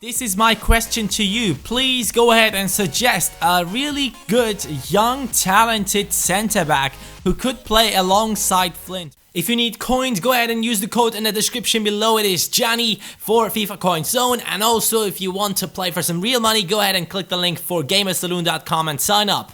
This is my question to you. Please go ahead and suggest a really good, young, talented centre-back who could play alongside Flint. If you need coins, go ahead and use the code in the description below. It is Johnny for FIFA Coin Zone. And also, if you want to play for some real money, go ahead and click the link for gamersaloon.com and sign up.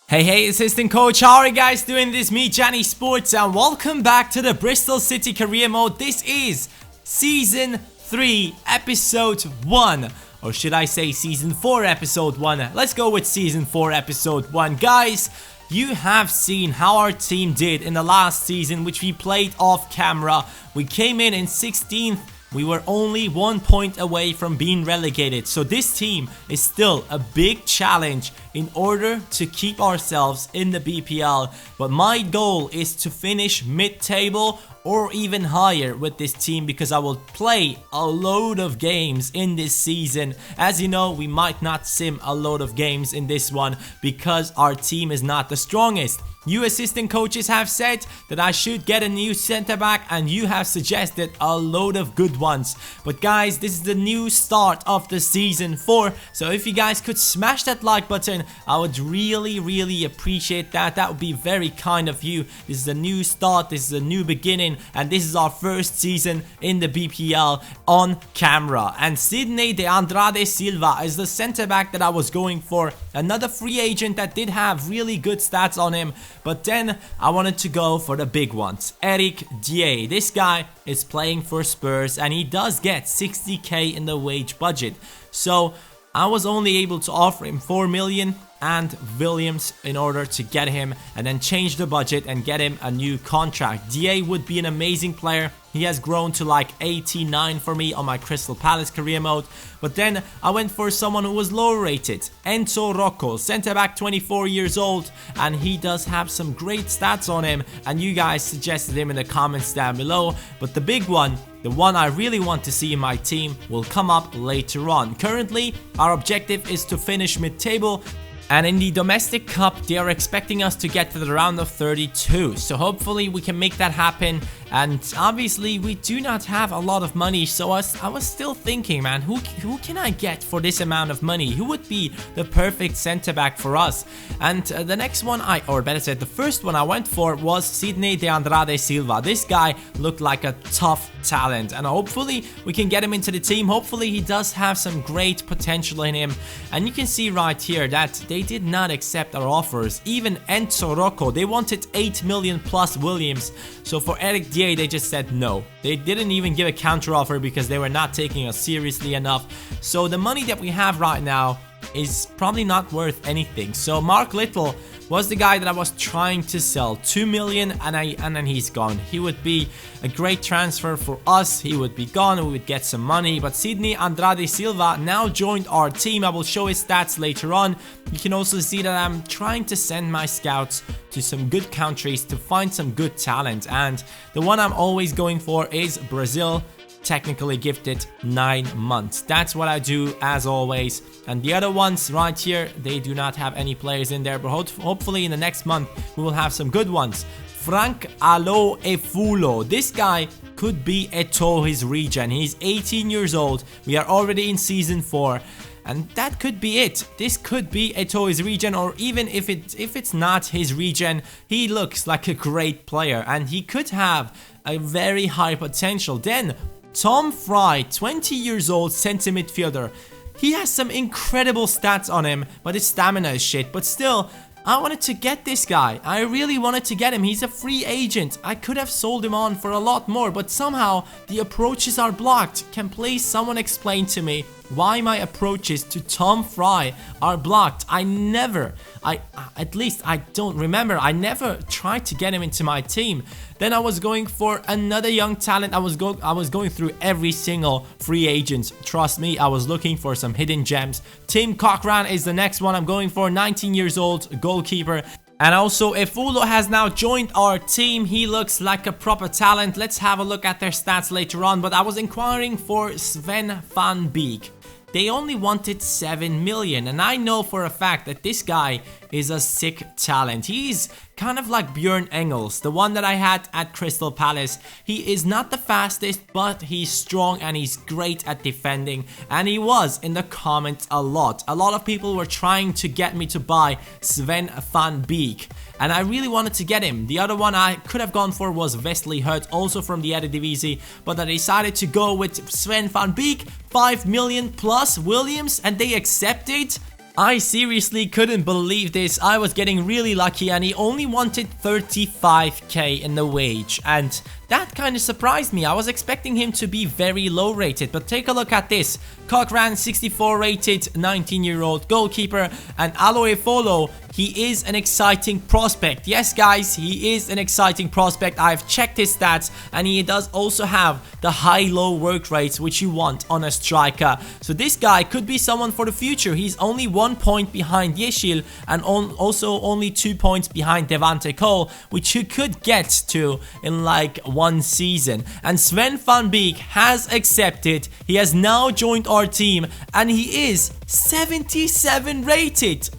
Hey, assistant coach, how are you guys doing? This is me, CaniSports, and welcome back to the Bristol City career mode. This is Season 3, Episode 1. Or should I say Season 4, Episode 1? Let's go with Season 4, Episode 1. Guys, you have seen how our team did in the last season, which we played off camera. We came in 16th. We were only 1 point away from being relegated. So this team is still a big challenge in order to keep ourselves in the BPL. But my goal is to finish mid-table or even higher with this team, because I will play a load of games in this season. As you know, we might not sim a load of games in this one because our team is not the strongest. You assistant coaches have said that I should get a new center back, and you have suggested a load of good ones. But guys, this is the new start of the Season 4, so if you guys could smash that like button, I would really appreciate that. That would be very kind of you. This is a new start, this is a new beginning, and this is our first season in the BPL on camera. And Sidney de Andrade Silva is the center back that I was going for. Another free agent that did have really good stats on him. But then I wanted to go for the big ones. Eric Dier. This guy is playing for Spurs and he does get 60k in the wage budget. So I was only able to offer him 4 million and Williams in order to get him and then change the budget and get him a new contract. DA would be an amazing player. He has grown to like 89 for me on my Crystal Palace career mode. But then I went for someone who was lower rated. Enzo Rocco, centre back, 24 years old, and he does have some great stats on him, and you guys suggested him in the comments down below. But the big one, the one I really want to see in my team, will come up later on. Currently, our objective is to finish mid-table. And in the domestic cup, they are expecting us to get to the round of 32. So hopefully we can make that happen. And obviously we do not have a lot of money. So I was still thinking, man, who can I get for this amount of money? Who would be the perfect center back for us? And the next one or better said, the first one I went for was Sidney de Andrade Silva. This guy looked like a tough talent. And hopefully we can get him into the team. Hopefully he does have some great potential in him. And you can see right here that they did not accept our offers. Even Enzo Rocco, they wanted 8 million plus Williams. So for Eric Dier, they just said no. They didn't even give a counter offer because they were not taking us seriously enough. So the money that we have right now is probably not worth anything. So Mark Little was the guy that I was trying to sell. 2 million and then he's gone. He would be a great transfer for us. He would be gone, we would get some money. But Sidney Andrade Silva now joined our team. I will show his stats later on. You can also see that I'm trying to send my scouts to some good countries to find some good talent. And the one I'm always going for is Brazil. Technically gifted 9 months. That's what I do as always. And the other ones right here, they do not have any players in there, but hopefully in the next month we will have some good ones. Frank Alo Efulo. This guy could be Eto'o his regen. He's 18 years old. We are already in Season 4. And that could be it. This could be Eto'o his regen, or even if it's not his regen, he looks like a great player and he could have a very high potential. Then Tom Fry, 20 years old, centre midfielder. He has some incredible stats on him, but his stamina is shit. But still, I wanted to get this guy. I really wanted to get him. He's a free agent. I could have sold him on for a lot more, but somehow the approaches are blocked. Can please someone explain to me why my approaches to Tom Fry are blocked? At least I don't remember. I never tried to get him into my team. Then I was going for another young talent. I was going through every single free agent. Trust me, I was looking for some hidden gems. Tim Cochran is the next one I'm going for. 19 years old, goalkeeper. And also, Efulo has now joined our team. He looks like a proper talent. Let's have a look at their stats later on. But I was inquiring for Sven van Beek. they only wanted 7 million, and I know for a fact that this guy is a sick talent. He's kind of like Björn Engels, the one that I had at Crystal Palace. He is not the fastest, but he's strong and he's great at defending, and he was in the comments a lot. A lot of people were trying to get me to buy Sven van Beek, and I really wanted to get him. The other one I could have gone for was Wesley Hurt, also from the Eredivisie, but I decided to go with Sven van Beek, 5 million plus Williams, and they accepted. I seriously couldn't believe this. I was getting really lucky, and he only wanted 35k in the wage, and that kind of surprised me. I was expecting him to be very low rated, but take a look at this. Cochran, 64 rated, 19-year-old goalkeeper, and Aloe Folo, he is an exciting prospect. Yes guys, he is an exciting prospect. I've checked his stats, and he does also have the high-low work rates which you want on a striker. So this guy could be someone for the future. He's only 1 point behind Yeşil, and also only 2 points behind Devante Cole, which you could get to in like 1 season. And Sven van Beek has accepted. He has now joined our team, and he is 77 rated.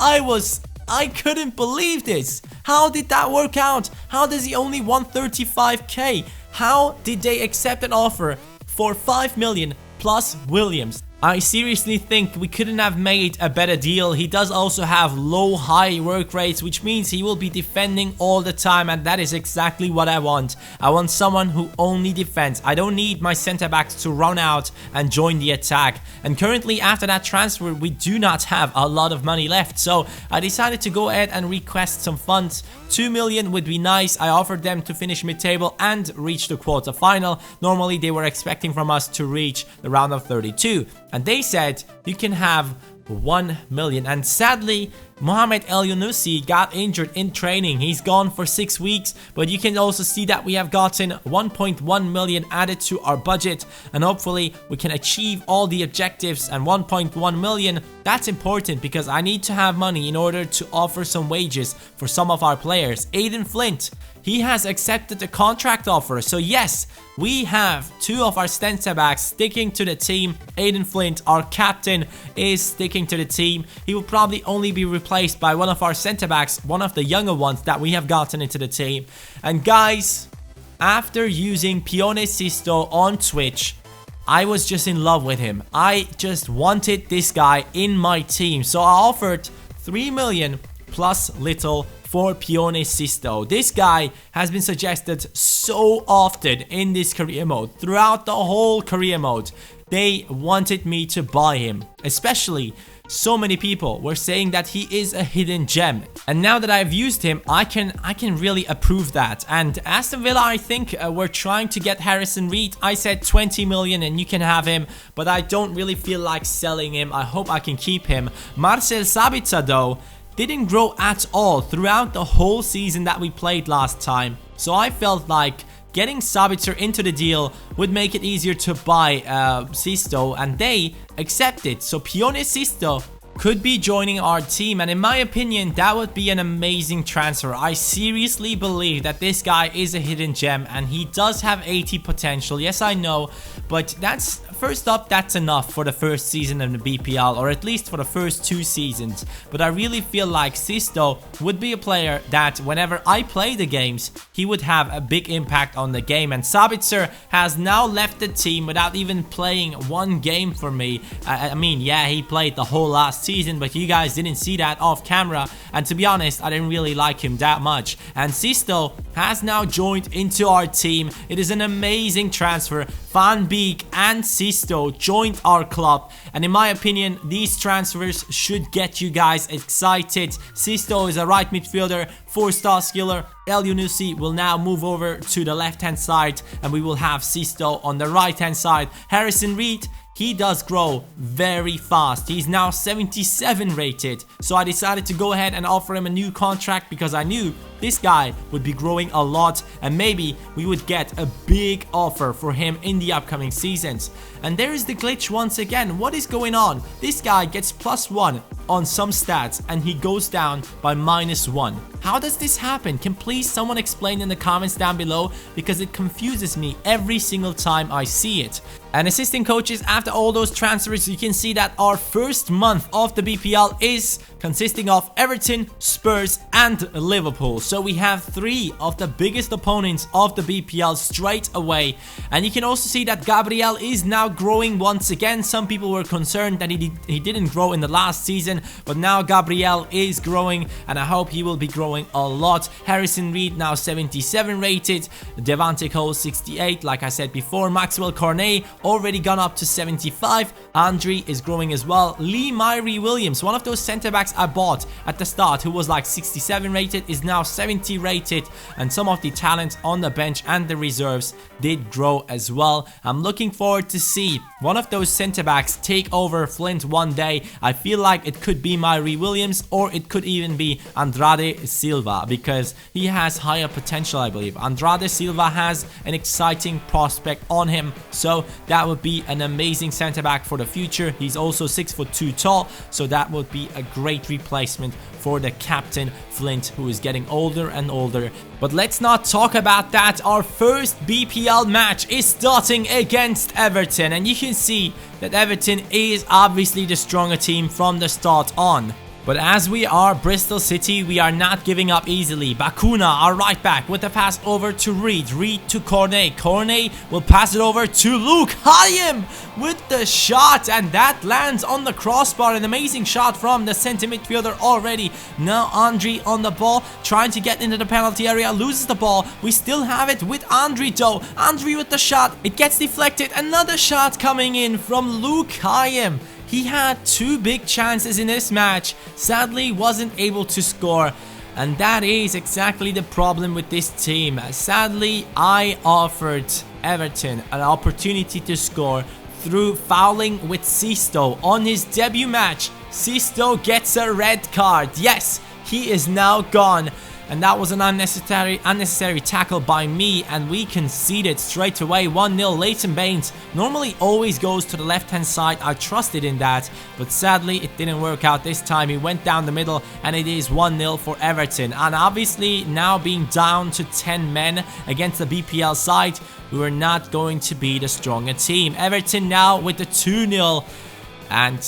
I couldn't believe this. How did that work out? How does he only want 35k? How did they accept an offer for 5 million plus Williams? I seriously think we couldn't have made a better deal. He does also have low-high work rates, which means he will be defending all the time, and that is exactly what I want. I want someone who only defends. I don't need my centre-backs to run out and join the attack. And currently, after that transfer, we do not have a lot of money left, so I decided to go ahead and request some funds. 2 million would be nice. I offered them to finish mid-table and reach the quarter-final. Normally, they were expecting from us to reach the round of 32. And they said you can have 1 million. And sadly, Mohamed El Yunusi got injured in training. He's gone for 6 weeks, but you can also see that we have gotten 1.1 million added to our budget, and hopefully we can achieve all the objectives. And 1.1 million, that's important because I need to have money in order to offer some wages for some of our players. Aiden Flint, he has accepted the contract offer. So yes, we have 2 of our centre backs sticking to the team. Aiden Flint, our captain, is sticking to the team. He will probably only be replaced by one of our centre backs, one of the younger ones that we have gotten into the team. And guys, after using Pione Sisto on Twitch, I was just in love with him. I just wanted this guy in my team. So I offered 3 million plus little for Pione Sisto. This guy has been suggested so often in this career mode. Throughout the whole career mode, they wanted me to buy him. Especially, so many people were saying that he is a hidden gem. And now that I've used him, I can really approve that. And Aston Villa, I think, were trying to get Harrison Reed. I said 20 million and you can have him, but I don't really feel like selling him. I hope I can keep him. Marcel Sabitzer, though, didn't grow at all throughout the whole season that we played last time. So I felt like getting Sabitzer into the deal would make it easier to buy Sisto, and they accepted. So Pione Sisto could be joining our team, and in my opinion, that would be an amazing transfer. I seriously believe that this guy is a hidden gem, and he does have 80 potential. Yes, I know, but that's... First up, that's enough for the first season of the BPL, or at least for the first 2 seasons. But I really feel like Sisto would be a player that whenever I play the games, he would have a big impact on the game. And Sabitzer has now left the team without even playing 1 game for me. I mean, yeah, he played the whole last season, but you guys didn't see that off camera. And to be honest, I didn't really like him that much. And Sisto has now joined into our team. It is an amazing transfer. Van Beek and Sisto joined our club, and in my opinion, these transfers should get you guys excited. Sisto is a right midfielder, 4-star skiller. El Yunusi will now move over to the left-hand side, and we will have Sisto on the right-hand side. Harrison Reed, he does grow very fast. He's now 77 rated. So I decided to go ahead and offer him a new contract because I knew this guy would be growing a lot, and maybe we would get a big offer for him in the upcoming seasons. And there is the glitch once again. What is going on? This guy gets +1 on some stats and he goes down by -1. How does this happen? Can please someone explain in the comments down below, because it confuses me every single time I see it. And assistant coaches, after all those transfers, you can see that our first month of the BPL is consisting of Everton, Spurs and Liverpool. So we have 3 of the biggest opponents of the BPL straight away. And you can also see that Gabriel is now growing once again. Some people were concerned that he didn't grow in the last season, but now Gabriel is growing, and I hope he will be growing a lot. Harrison Reed now 77 rated, Devante Cole 68, like I said before. Maxwell Cornet already gone up to 75. Andre is growing as well. Lee Myrie Williams, one of those center backs I bought at the start, who was like 67 rated, is now 70 rated, and some of the talent on the bench and the reserves did grow as well. I'm looking forward to see one of those center backs take over Flint one day. I feel like it could be Myrie Williams, or it could even be Andrade Silva, because he has higher potential, I believe. Andrade Silva has an exciting prospect on him, so that would be an amazing center back for the future. He's also 6'2" tall, so that would be a great replacement for the captain Flint, who is getting older and older. But let's not talk about that. Our first BPL match is starting against Everton, and you can see that Everton is obviously the stronger team from the start on. But as we are Bristol City, we are not giving up easily. Bakuna, our right back, with the pass over to Reed. Reed to Cornet. Cornet will pass it over to Luke Hayim with the shot, and that lands on the crossbar. An amazing shot from the center midfielder already. Now Andre on the ball, trying to get into the penalty area, loses the ball. We still have it with Andre though. Andre with the shot. It gets deflected. Another shot coming in from Luke Hayim. He had 2 big chances in this match, sadly wasn't able to score, and that is exactly the problem with this team. Sadly, I offered Everton an opportunity to score through fouling with Sisto on his debut match. Sisto gets a red card. Yes, he is now gone. And that was an unnecessary tackle by me, and we conceded straight away. 1-0. Leighton Baines normally always goes to the left-hand side. I trusted in that, but sadly it didn't work out this time. He went down the middle, and it is 1-0 for Everton. And obviously now being down to 10 men against the BPL side, we were not going to be the stronger team. Everton now with the 2-0. And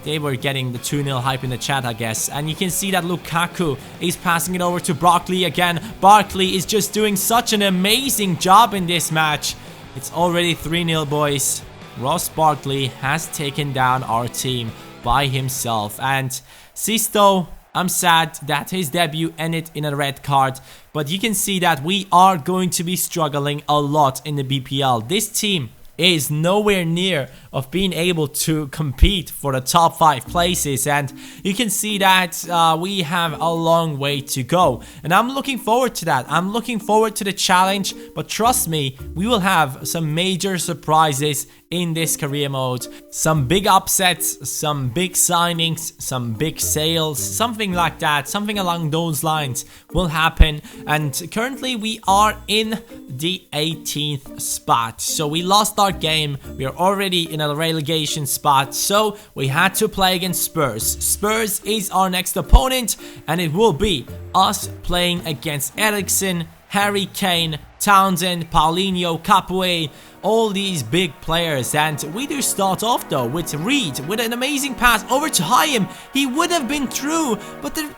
they were getting the 2-0 hype in the chat, I guess. And you can see that Lukaku is passing it over to Barkley again. Barkley is just doing such an amazing job in this match. It's already 3-0, boys. Ross Barkley has taken down our team by himself. And Sisto, I'm sad that his debut ended in a red card. But you can see that we are going to be struggling a lot in the BPL. This team is nowhere near of being able to compete for the top 5 places, and you can see that we have a long way to go, and I'm looking forward to that. I'm looking forward to the challenge, but trust me, we will have some major surprises in this career mode. Some big upsets, some big signings, some big sales, something like that, something along those lines will happen. And currently we are in the 18th spot, so we lost our game. We are already in a relegation spot, so we had to play against Spurs. Spurs is our next opponent, and it will be us playing against Eriksen, Harry Kane, Townsend, Paulinho, Capoue, all these big players. And we do start off though with Reed with an amazing pass over to Hayim. He would have been through, but the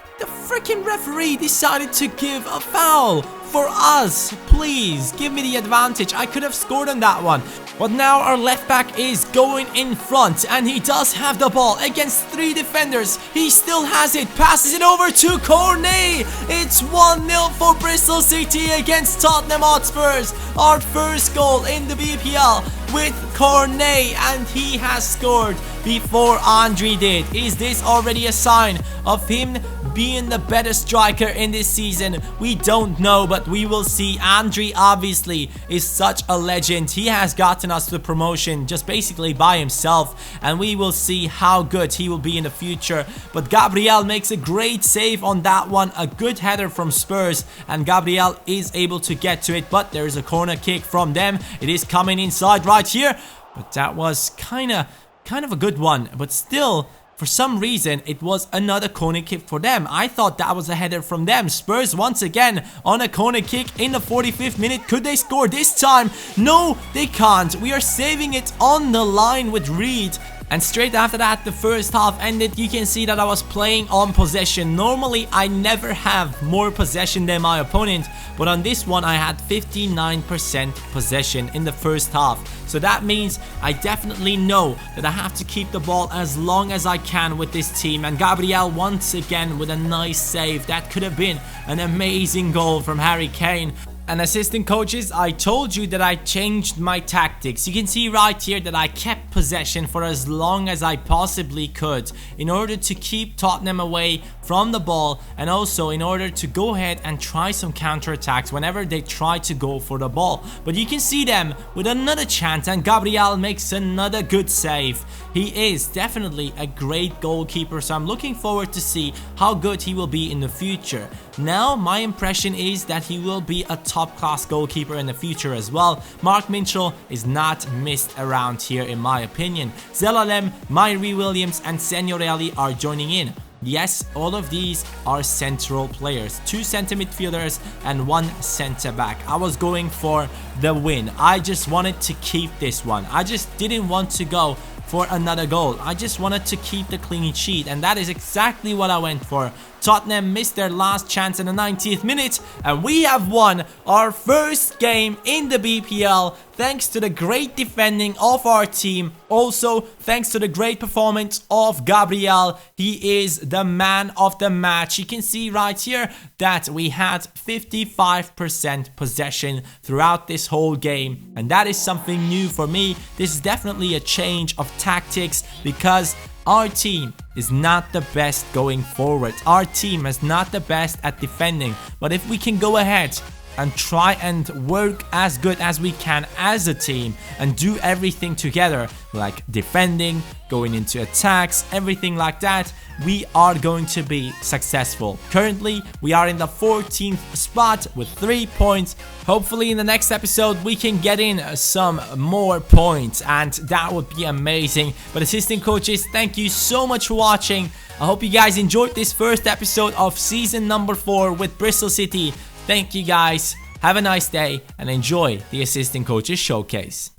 freaking referee decided to give a foul for us. Please give me the advantage. I could have scored on that one. But now our left back is going in front, and he does have the ball against 3 defenders. He still has it, passes it over to Cornet. It's 1-0 for Bristol City against Tottenham Hotspurs. Our first goal in the BPL. with Cornet, and he has scored before Andre did. Is this already a sign of him being the better striker in this season? We don't know, but we will see. Andre obviously is such a legend. He has gotten us the promotion just basically by himself, and we will see how good he will be in the future. But Gabriel makes a great save on that one, a good header from Spurs, and Gabriel is able to get to it, but there is a corner kick from them. It is coming inside right here, but that was kind of a good one, but still, for some reason, it was another corner kick for them. I thought that was a header from them. Spurs once again on a corner kick in the 45th minute. Could they score this time? No, they can't. We are saving it on the line with Reed. And straight after that, the first half ended. You can see that I was playing on possession. Normally, I never have more possession than my opponent, but on this one, I had 59% possession in the first half. So that means I definitely know that I have to keep the ball as long as I can with this team. And Gabriel once again with a nice save. That could have been an amazing goal from Harry Kane. And assistant coaches, I told you that I changed my tactics. You can see right here that I kept possession for as long as I possibly could in order to keep Tottenham away from the ball, and also in order to go ahead and try some counterattacks whenever they try to go for the ball. But you can see them with another chance, and Gabriel makes another good save. He is definitely a great goalkeeper, so I'm looking forward to see how good he will be in the future. Now, my impression is that he will be a top-class goalkeeper in the future as well. Mark Minchell is not missed around here in my opinion. Zelalem, Myrie Williams and Signorelli are joining in. Yes, all of these are central players. 2 center midfielders and 1 center back. I was going for the win. I just wanted to keep this one. I just didn't want to go for another goal. I just wanted to keep the clean sheet, and that is exactly what I went for. Tottenham missed their last chance in the 90th minute, and we have won our first game in the BPL thanks to the great defending of our team. Also, thanks to the great performance of Gabriel. He is the man of the match. You can see right here that we had 55% possession throughout this whole game, and that is something new for me. This is definitely a change of tactics because our team is not the best going forward. Our team is not the best at defending. But if we can go ahead and try and work as good as we can as a team and do everything together, like defending, going into attacks, everything like that, we are going to be successful. Currently, we are in the 14th spot with 3 points. Hopefully in the next episode we can get in some more points, and that would be amazing. But assistant coaches, thank you so much for watching. I hope you guys enjoyed this first episode of season number 4 with Bristol City. Thank you guys, have a nice day and enjoy the assistant coaches showcase.